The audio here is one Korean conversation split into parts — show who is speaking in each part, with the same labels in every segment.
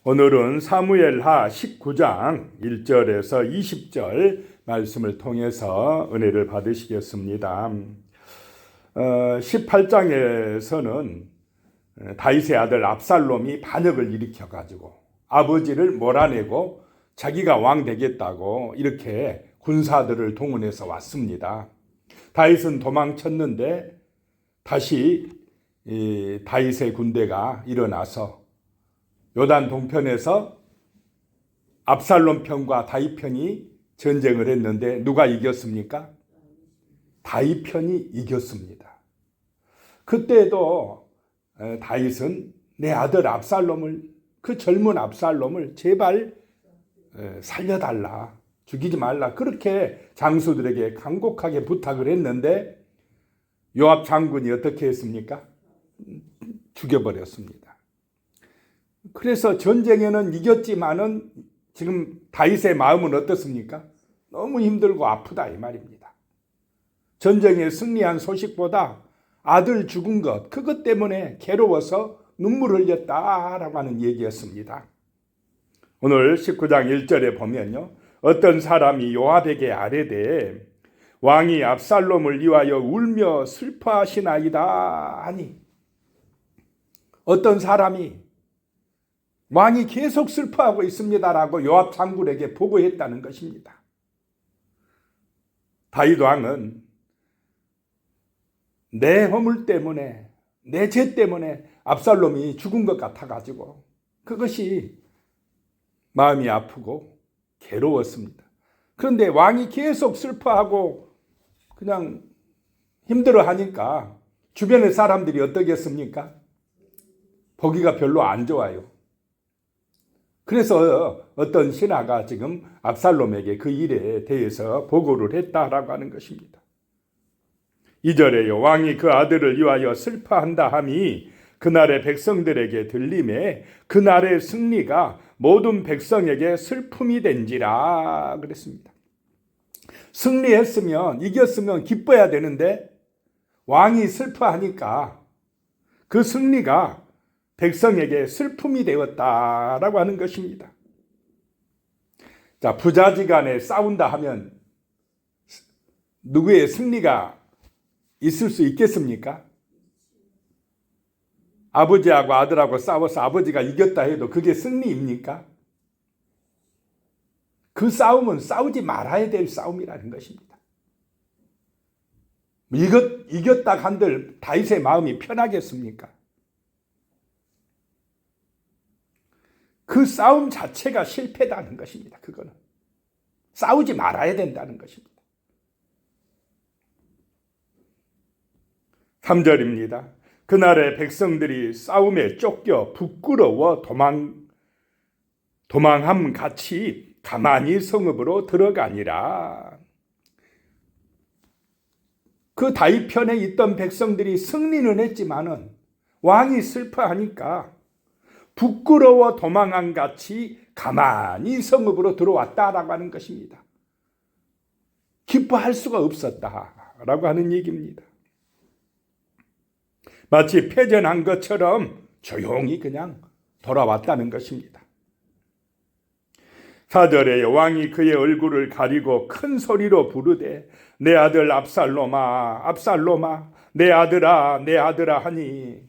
Speaker 1: 오늘은 사무엘하 19장 1절에서 20절 말씀을 통해서 은혜를 받으시겠습니다. 18장에서는 다윗의 아들 압살롬이 반역을 일으켜가지고 아버지를 몰아내고 자기가 왕 되겠다고 이렇게 군사들을 동원해서 왔습니다. 다윗은 도망쳤는데 다시 다윗의 군대가 일어나서 요단 동편에서 압살롬 편과 다윗 편이 전쟁을 했는데 누가 이겼습니까? 다윗 편이 이겼습니다. 그때도 다윗은 내 아들 압살롬을, 그 젊은 압살롬을 제발 살려달라, 죽이지 말라, 그렇게 장수들에게 간곡하게 부탁을 했는데 요압 장군이 어떻게 했습니까? 죽여버렸습니다. 그래서 전쟁에는 이겼지만은 지금 다윗의 마음은 어떻습니까? 너무 힘들고 아프다 이 말입니다. 전쟁에 승리한 소식보다 아들 죽은 것, 그것 때문에 괴로워서 눈물을 흘렸다라고 하는 얘기였습니다. 오늘 19장 1절에 보면요, 어떤 사람이 요압에게 아뢰되 왕이 압살롬을 위하여 울며 슬퍼하시나이다 하니, 어떤 사람이 왕이 계속 슬퍼하고 있습니다라고 요압 장군에게 보고했다는 것입니다. 다윗 왕은 내 허물 때문에, 내 죄 때문에 압살롬이 죽은 것 같아가지고 그것이 마음이 아프고 괴로웠습니다. 그런데 왕이 계속 슬퍼하고 그냥 힘들어하니까 주변의 사람들이 어떠겠습니까? 보기가 별로 안 좋아요. 그래서 어떤 신하가 지금 압살롬에게 그 일에 대해서 보고를 했다라고 하는 것입니다. 2절에요. 왕이 그 아들을 위하여 슬퍼한다 함이 그날의 백성들에게 들림에 그날의 승리가 모든 백성에게 슬픔이 된지라 그랬습니다. 승리했으면, 이겼으면 기뻐야 되는데 왕이 슬퍼하니까 그 승리가 백성에게 슬픔이 되었다라고 하는 것입니다. 자, 부자지간에 싸운다 하면 누구의 승리가 있을 수 있겠습니까? 아버지하고 아들하고 싸워서 아버지가 이겼다 해도 그게 승리입니까? 그 싸움은 싸우지 말아야 될 싸움이라는 것입니다. 이겼다 한들 다윗의 마음이 편하겠습니까? 그 싸움 자체가 실패다는 것입니다. 그거는 싸우지 말아야 된다는 것입니다. 3절입니다. 그날의 백성들이 싸움에 쫓겨 부끄러워 도망함 같이 가만히 성읍으로 들어가니라. 그 다윗 편에 있던 백성들이 승리는 했지만은 왕이 슬퍼하니까 부끄러워 도망한 같이 가만히 성읍으로 들어왔다라고 하는 것입니다. 기뻐할 수가 없었다라고 하는 얘기입니다. 마치 패전한 것처럼 조용히 그냥 돌아왔다는 것입니다. 4절에 왕이 그의 얼굴을 가리고 큰 소리로 부르되 내 아들 압살롬아, 압살롬아, 내 아들아, 내 아들아 하니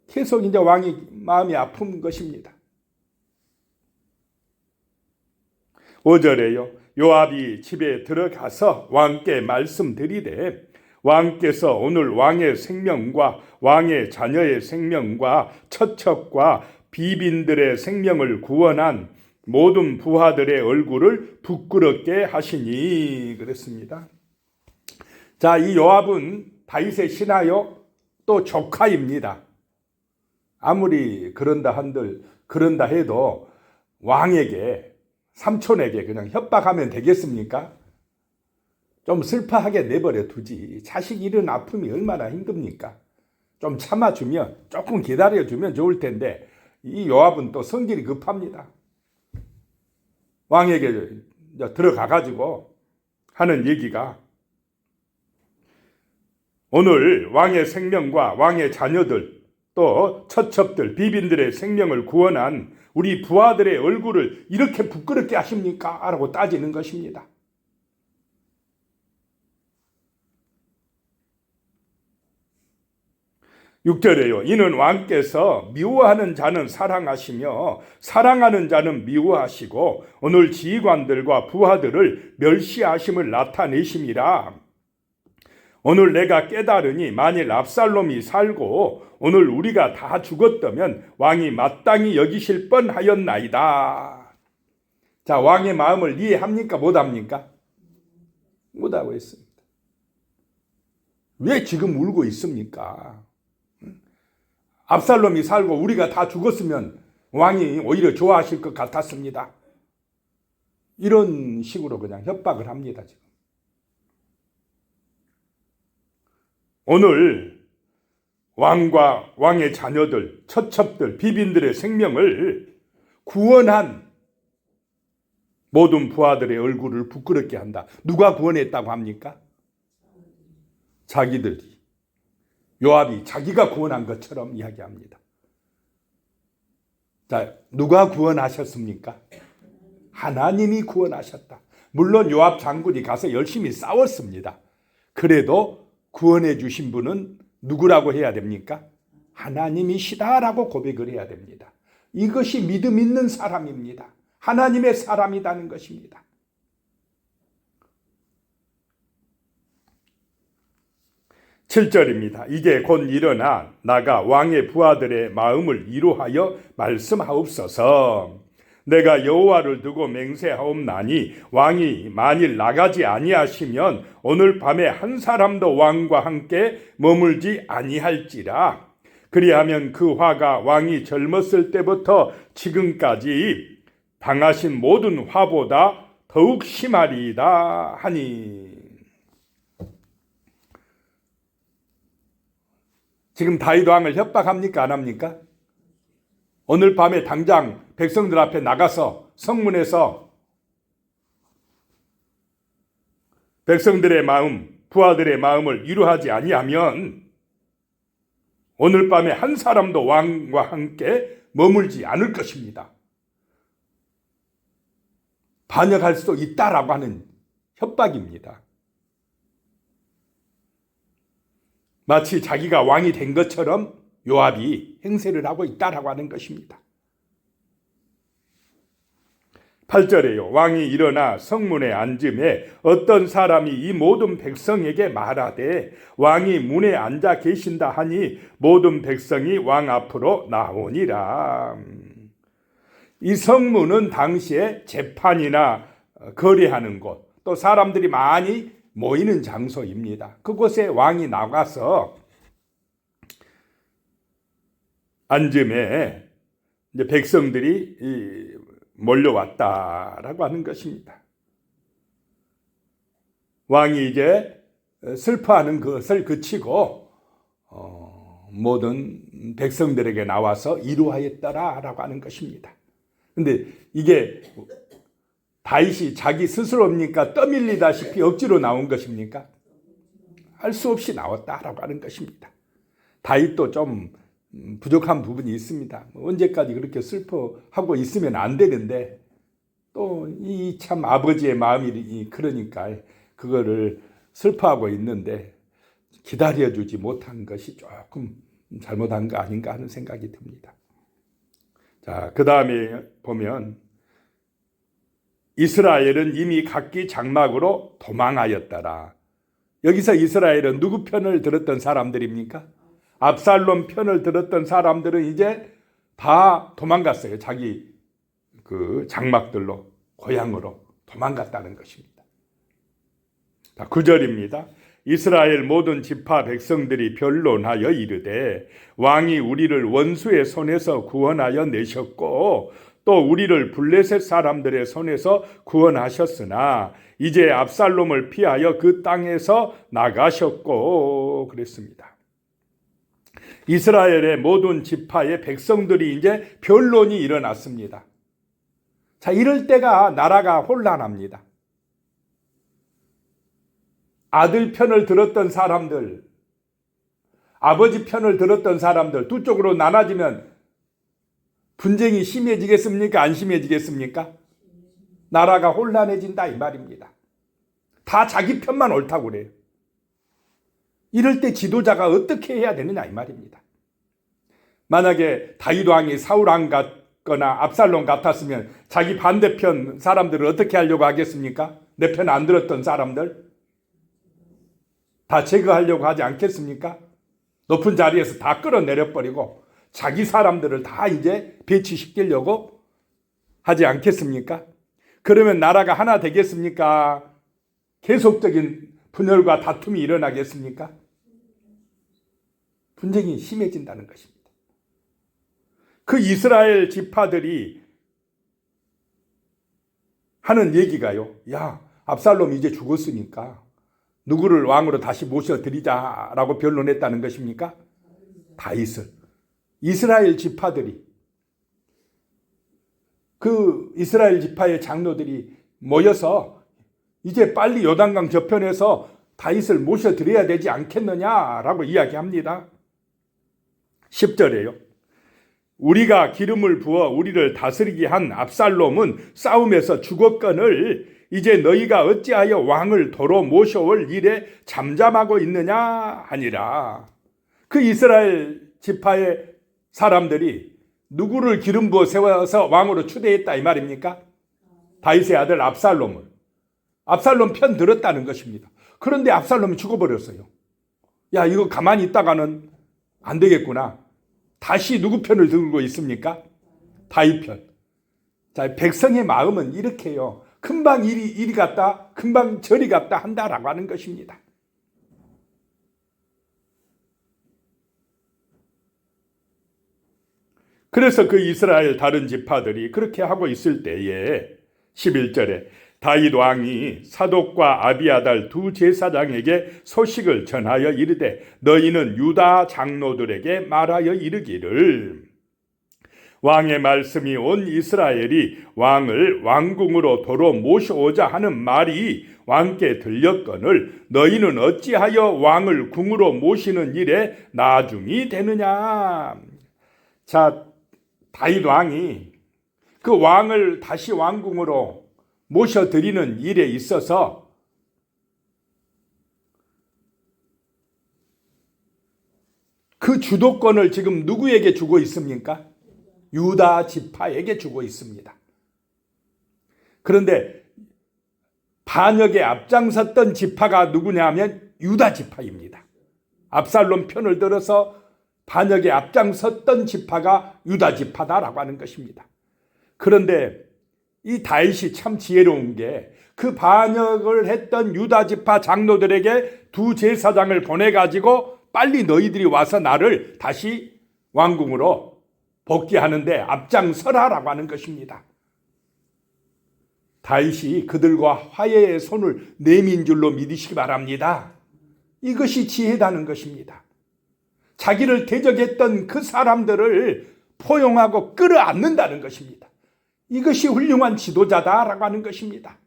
Speaker 1: 계속 이제 왕이 마음이 아픈 것입니다. 5절에요. 요압이 집에 들어가서 왕께 말씀드리되 왕께서 오늘 왕의 생명과 왕의 자녀의 생명과 처척과 비빈들의 생명을 구원한 모든 부하들의 얼굴을 부끄럽게 하시니 그랬습니다. 자, 이 요압은 다윗의 신하요 또 조카입니다. 아무리 그런다 해도 왕에게, 삼촌에게 그냥 협박하면 되겠습니까? 좀 슬퍼하게 내버려 두지. 자식 잃은 아픔이 얼마나 힘듭니까? 좀 참아주면, 조금 기다려주면 좋을 텐데 이 요압은 또 성질이 급합니다. 왕에게 들어가가지고 하는 얘기가 오늘 왕의 생명과 왕의 자녀들 또 처첩들, 비빈들의 생명을 구원한 우리 부하들의 얼굴을 이렇게 부끄럽게 하십니까? 라고 따지는 것입니다. (6절에요) 이는 왕께서 미워하는 자는 사랑하시며 사랑하는 자는 미워하시고 오늘 지휘관들과 부하들을 멸시하심을 나타내심이라. 오늘 내가 깨달으니 만일 압살롬이 살고 오늘 우리가 다 죽었다면 왕이 마땅히 여기실 뻔하였나이다. 자, 왕의 마음을 이해합니까? 못합니까? 못하고 있습니다. 왜 지금 울고 있습니까? 압살롬이 살고 우리가 다 죽었으면 왕이 오히려 좋아하실 것 같았습니다. 이런 식으로 그냥 협박을 합니다. 지금. 오늘 왕과 왕의 자녀들, 처첩들, 비빈들의 생명을 구원한 모든 부하들의 얼굴을 부끄럽게 한다. 누가 구원했다고 합니까? 자기들이. 요압이 자기가 구원한 것처럼 이야기합니다. 자, 누가 구원하셨습니까? 하나님이 구원하셨다. 물론 요압 장군이 가서 열심히 싸웠습니다. 그래도 구원해 주신 분은 누구라고 해야 됩니까? 하나님이시다라고 고백을 해야 됩니다. 이것이 믿음 있는 사람입니다. 하나님의 사람이라는 것입니다. (7절입니다) 이제 곧 일어나 나가 왕의 부하들의 마음을 위로하여 말씀하옵소서. 내가 여호와를 두고 맹세하옵나니 왕이 만일 나가지 아니하시면 오늘 밤에 한 사람도 왕과 함께 머물지 아니할지라. 그리하면 그 화가 왕이 젊었을 때부터 지금까지 당하신 모든 화보다 더욱 심하리이다 하니. 지금 다윗 왕을 협박합니까? 안 합니까? 오늘 밤에 당장 백성들 앞에 나가서 성문에서 백성들의 마음, 부하들의 마음을 위로하지 아니하면 오늘 밤에 한 사람도 왕과 함께 머물지 않을 것입니다. 반역할 수도 있다라고 하는 협박입니다. 마치 자기가 왕이 된 것처럼 요압이 행세를 하고 있다라고 하는 것입니다. 8절에요. 왕이 일어나 성문에 앉음에 어떤 사람이 이 모든 백성에게 말하되 왕이 문에 앉아 계신다 하니 모든 백성이 왕 앞으로 나오니라. 이 성문은 당시에 재판이나 거래하는 곳, 또 사람들이 많이 모이는 장소입니다. 그곳에 왕이 나가서 앉음에 이제 백성들이 몰려왔다라고 하는 것입니다. 왕이 이제 슬퍼하는 것을 그치고 모든 백성들에게 나와서 위로하였다라고 하는 것입니다. 근데 이게 다윗이 자기 스스로입니까? 떠밀리다시피 억지로 나온 것입니까? 할 수 없이 나왔다라고 하는 것입니다. 다윗도 좀 부족한 부분이 있습니다. 언제까지 그렇게 슬퍼하고 있으면 안 되는데 또 이 참 아버지의 마음이 그러니까 그거를 슬퍼하고 있는데 기다려주지 못한 것이 조금 잘못한 거 아닌가 하는 생각이 듭니다. 자, 그 다음에 보면 이스라엘은 이미 각기 장막으로 도망하였더라. 여기서 이스라엘은 누구 편을 들었던 사람들입니까? 압살롬 편을 들었던 사람들은 이제 다 도망갔어요. 자기 그 장막들로, 고향으로 도망갔다는 것입니다. 자, 9절입니다. 이스라엘 모든 지파 백성들이 변론하여 이르되 왕이 우리를 원수의 손에서 구원하여 내셨고 또 우리를 블레셋 사람들의 손에서 구원하셨으나 이제 압살롬을 피하여 그 땅에서 나가셨고 그랬습니다. 이스라엘의 모든 지파의 백성들이 이제 변론이 일어났습니다. 자, 이럴 때가 나라가 혼란합니다. 아들 편을 들었던 사람들, 아버지 편을 들었던 사람들 두 쪽으로 나눠지면 분쟁이 심해지겠습니까? 안 심해지겠습니까? 나라가 혼란해진다 이 말입니다. 다 자기 편만 옳다고 그래요. 이럴 때 지도자가 어떻게 해야 되느냐 이 말입니다. 만약에 다윗 왕이 사울 왕 같거나 압살롬 같았으면 자기 반대편 사람들을 어떻게 하려고 하겠습니까? 내 편 안 들었던 사람들 다 제거하려고 하지 않겠습니까? 높은 자리에서 다 끌어내려버리고 자기 사람들을 다 이제 배치시키려고 하지 않겠습니까? 그러면 나라가 하나 되겠습니까? 계속적인 분열과 다툼이 일어나겠습니까? 분쟁이 심해진다는 것입니다. 그 이스라엘 지파들이 하는 얘기가요. 야, 압살롬 이제 죽었으니까 누구를 왕으로 다시 모셔드리자라고 변론했다는 것입니까? 다윗을. 이스라엘 지파들이, 그 이스라엘 지파의 장로들이 모여서 이제 빨리 요단강 저편에서 다윗을 모셔드려야 되지 않겠느냐라고 이야기합니다. 10절에요. 우리가 기름을 부어 우리를 다스리게 한 압살롬은 싸움에서 죽었거늘 이제 너희가 어찌하여 왕을 도로 모셔올 일에 잠잠하고 있느냐 하니라. 그 이스라엘 지파의 사람들이 누구를 기름 부어 세워서 왕으로 추대했다 이 말입니까? 다윗의 아들 압살롬을. 압살롬 편 들었다는 것입니다. 그런데 압살롬이 죽어버렸어요. 야, 이거 가만히 있다가는 안 되겠구나. 다시 누구 편을 들고 있습니까? 다윗 편. 자, 백성의 마음은 이렇게요. 금방 이리 갔다 금방 저리 갔다 한다라고 하는 것입니다. 그래서 그 이스라엘 다른 지파들이 그렇게 하고 있을 때에 11절에 다윗 왕이 사독과 아비아달 두 제사장에게 소식을 전하여 이르되 너희는 유다 장로들에게 말하여 이르기를 왕의 말씀이 온 이스라엘이 왕을 왕궁으로 도로 모셔오자 하는 말이 왕께 들렸거늘 너희는 어찌하여 왕을 궁으로 모시는 일에 나중이 되느냐. 자, 다윗 왕이 그 왕을 다시 왕궁으로 모셔드리는 일에 있어서 그 주도권을 지금 누구에게 주고 있습니까? 유다 지파에게 주고 있습니다. 그런데 반역에 앞장섰던 지파가 누구냐면 유다 지파입니다. 압살롬 편을 들어서 반역에 앞장섰던 지파가 유다 지파다라고 하는 것입니다. 그런데 이 다윗이 참 지혜로운 게 그 반역을 했던 유다 지파 장로들에게 두 제사장을 보내가지고 빨리 너희들이 와서 나를 다시 왕궁으로 복귀하는데 앞장서라라고 하는 것입니다. 다윗이 그들과 화해의 손을 내민 줄로 믿으시기 바랍니다. 이것이 지혜다는 것입니다. 자기를 대적했던 그 사람들을 포용하고 끌어안는다는 것입니다. 이것이 훌륭한 지도자다라고 하는 것입니다.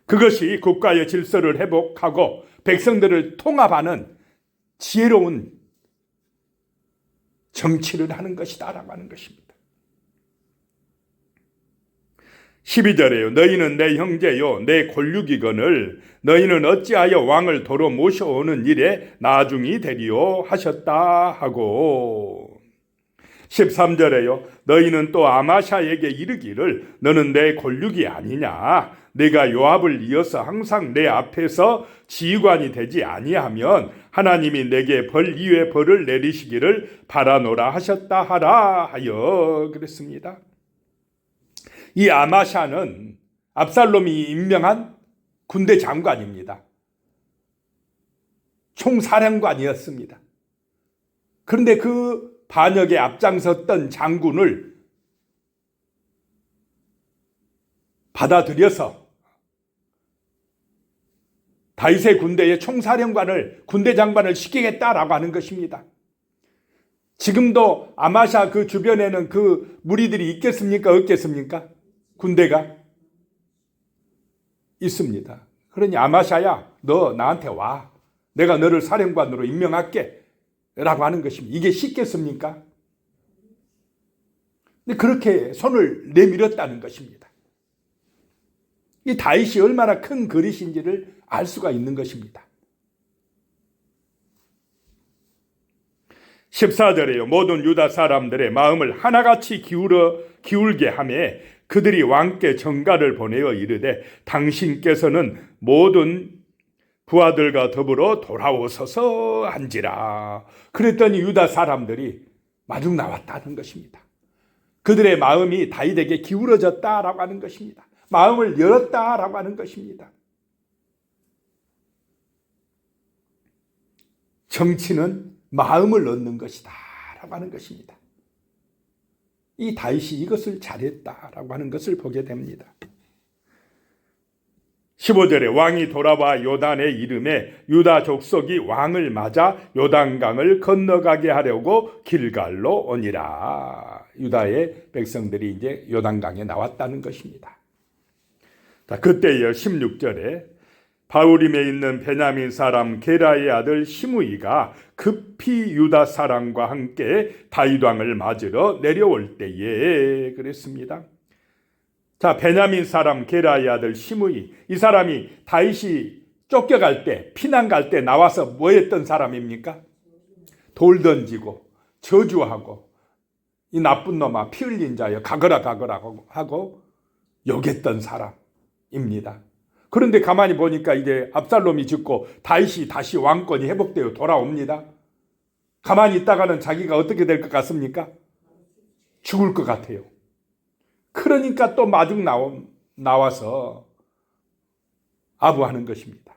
Speaker 1: 그것이 국가의 질서를 회복하고 백성들을 통합하는 지혜로운 정치를 하는 것이다라고 하는 것입니다. 12절에요. 너희는 내 형제요 내 골육이거늘 너희는 어찌하여 왕을 도로 모셔오는 일에 나중이 되리요 하셨다 하고 13절에요. 너희는 또 아마샤에게 이르기를 너는 내 골육이 아니냐. 내가 요압을 이어서 항상 내 앞에서 지휘관이 되지 아니하면 하나님이 내게 벌 이외 벌을 내리시기를 바라노라 하셨다 하라 하여 그랬습니다. 이 아마샤는 압살롬이 임명한 군대 장관입니다. 총사령관이었습니다. 그런데 그 반역에 앞장섰던 장군을 받아들여서 다윗의 군대의 총사령관을 군대 장관을 시키겠다라고 하는 것입니다. 지금도 아마샤 그 주변에는 그 무리들이 있겠습니까? 없겠습니까? 군대가 있습니다. 그러니 아마샤야 너 나한테 와. 내가 너를 사령관으로 임명할게 라고 하는 것입니다. 이게 쉽겠습니까? 근데 그렇게 손을 내밀었다는 것입니다. 이 다윗이 얼마나 큰 그릇인지를 알 수가 있는 것입니다. 14절에요. 모든 유다 사람들의 마음을 하나같이 기울게 하며 그들이 왕께 전가를 보내어 이르되 당신께서는 모든 부하들과 더불어 돌아오소서 한지라. 그랬더니 유다 사람들이 마중 나왔다는 것입니다. 그들의 마음이 다윗에게 기울어졌다라고 하는 것입니다. 마음을 열었다라고 하는 것입니다. 정치는 마음을 얻는 것이다 라고 하는 것입니다. 이 다윗이 이것을 잘했다라고 하는 것을 보게 됩니다. 15절에 왕이 돌아와 요단에 이름에 유다 족속이 왕을 맞아 요단강을 건너가게 하려고 길갈로 오니라. 유다의 백성들이 이제 요단강에 나왔다는 것입니다. 자, 그때요 16절에 바후림에 있는 베냐민 사람 게라의 아들 시므이가 급히 유다 사람과 함께 다윗 왕을 맞으러 내려올 때에 그랬습니다. 자, 베냐민 사람 게라의 아들 시므이, 이 사람이 다윗이 쫓겨갈 때, 피난 갈 때 나와서 뭐 했던 사람입니까? 돌 던지고 저주하고 이 나쁜 놈아 피 흘린 자여 가거라 하고 욕했던 사람입니다. 그런데 가만히 보니까 이제 압살롬이 죽고 다윗이 다시 왕권이 회복되어 돌아옵니다. 가만히 있다가는 자기가 어떻게 될 것 같습니까? 죽을 것 같아요. 그러니까 또 마중 나와서 아부하는 것입니다.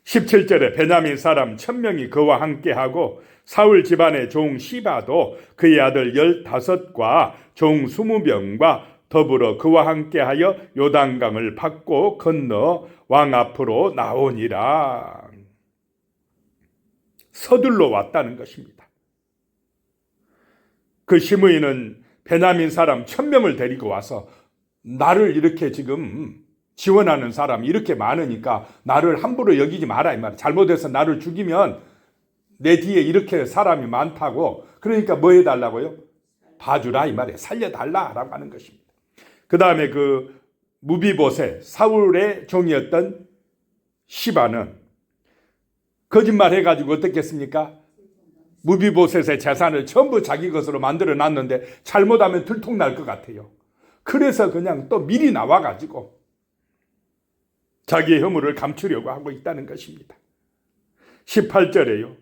Speaker 1: 17절에 베냐민 사람 1000명이 그와 함께하고 사울 집안의 종 시바도 그의 아들 15과 종 20명과 더불어 그와 함께하여 요단강을 밟고 건너 왕 앞으로 나오니라. 서둘러 왔다는 것입니다. 그 시므이는 베냐민 사람 1000명을 데리고 와서 나를 이렇게 지금 지원하는 사람이 이렇게 많으니까 나를 함부로 여기지 마라 이 말이야. 잘못해서 나를 죽이면 내 뒤에 이렇게 사람이 많다고, 그러니까 뭐 해달라고요? 봐주라 이 말이에요. 살려달라라고 하는 것입니다. 그 다음에 그 무비보셋 사울의 종이었던 시바는 거짓말 해가지고 어떻게 했습니까? 무비보셋의 재산을 전부 자기 것으로 만들어 놨는데 잘못하면 들통날 것 같아요. 그래서 그냥 또 미리 나와가지고 자기의 허물을 감추려고 하고 있다는 것입니다. 18절에요.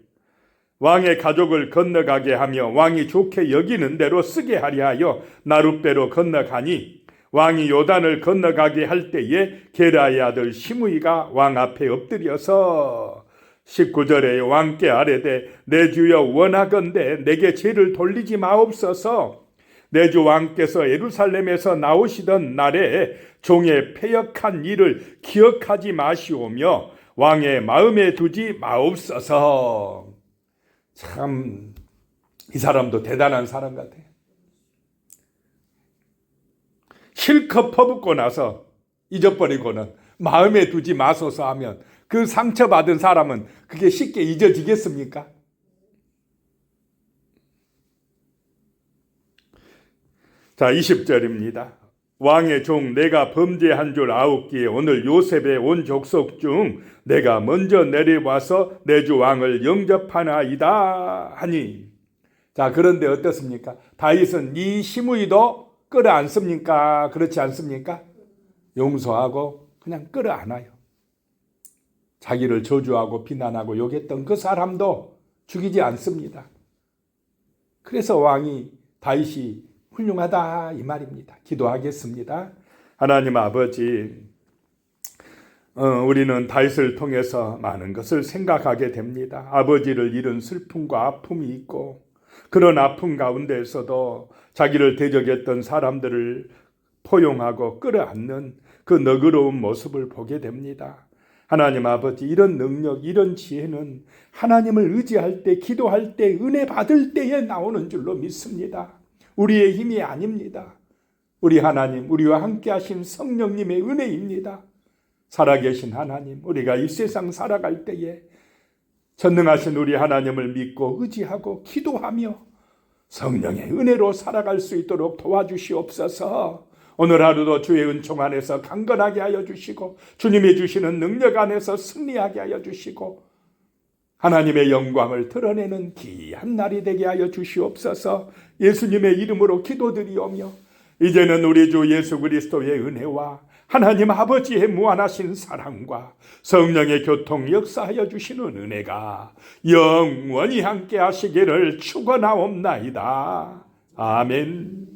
Speaker 1: 왕의 가족을 건너가게 하며 왕이 좋게 여기는 대로 쓰게 하려 하여 나룻배로 건너가니 왕이 요단을 건너가게 할 때에 게라의 아들 시므이가 왕 앞에 엎드려서 19절에 왕께 아뢰되 내 주여 원하건대 내게 죄를 돌리지 마옵소서. 내 주 왕께서 예루살렘에서 나오시던 날에 종의 패역한 일을 기억하지 마시오며 왕의 마음에 두지 마옵소서. 참 이 사람도 대단한 사람 같아요. 실컷 퍼붓고 나서 잊어버리고는 마음에 두지 마소서 하면 그 상처받은 사람은 그게 쉽게 잊어지겠습니까? 자, 20절입니다. 왕의 종 내가 범죄한 줄 아옵기에 오늘 요셉의 온 족속 중 내가 먼저 내려와서 내 주 왕을 영접하나이다 하니. 자, 그런데 어떻습니까? 다윗은 이 시므이도 끌어안습니까? 그렇지 않습니까? 용서하고 그냥 끌어안아요. 자기를 저주하고 비난하고 욕했던 그 사람도 죽이지 않습니다. 그래서 왕이 다윗이 훌륭하다 이 말입니다. 기도하겠습니다. 하나님 아버지, 우리는 다윗을 통해서 많은 것을 생각하게 됩니다. 아버지를 잃은 슬픔과 아픔이 있고 그런 아픔 가운데에서도 자기를 대적했던 사람들을 포용하고 끌어안는 그 너그러운 모습을 보게 됩니다. 하나님 아버지, 이런 능력, 이런 지혜는 하나님을 의지할 때, 기도할 때, 은혜 받을 때에 나오는 줄로 믿습니다. 우리의 힘이 아닙니다. 우리 하나님, 우리와 함께 하신 성령님의 은혜입니다. 살아계신 하나님, 우리가 이 세상 살아갈 때에 전능하신 우리 하나님을 믿고 의지하고 기도하며 성령의 은혜로 살아갈 수 있도록 도와주시옵소서. 오늘 하루도 주의 은총 안에서 강건하게 하여 주시고 주님이 주시는 능력 안에서 승리하게 하여 주시고 하나님의 영광을 드러내는 귀한 날이 되게 하여 주시옵소서. 예수님의 이름으로 기도드리오며 이제는 우리 주 예수 그리스도의 은혜와 하나님 아버지의 무한하신 사랑과 성령의 교통 역사하여 주시는 은혜가 영원히 함께 하시기를 축원하옵나이다. 아멘.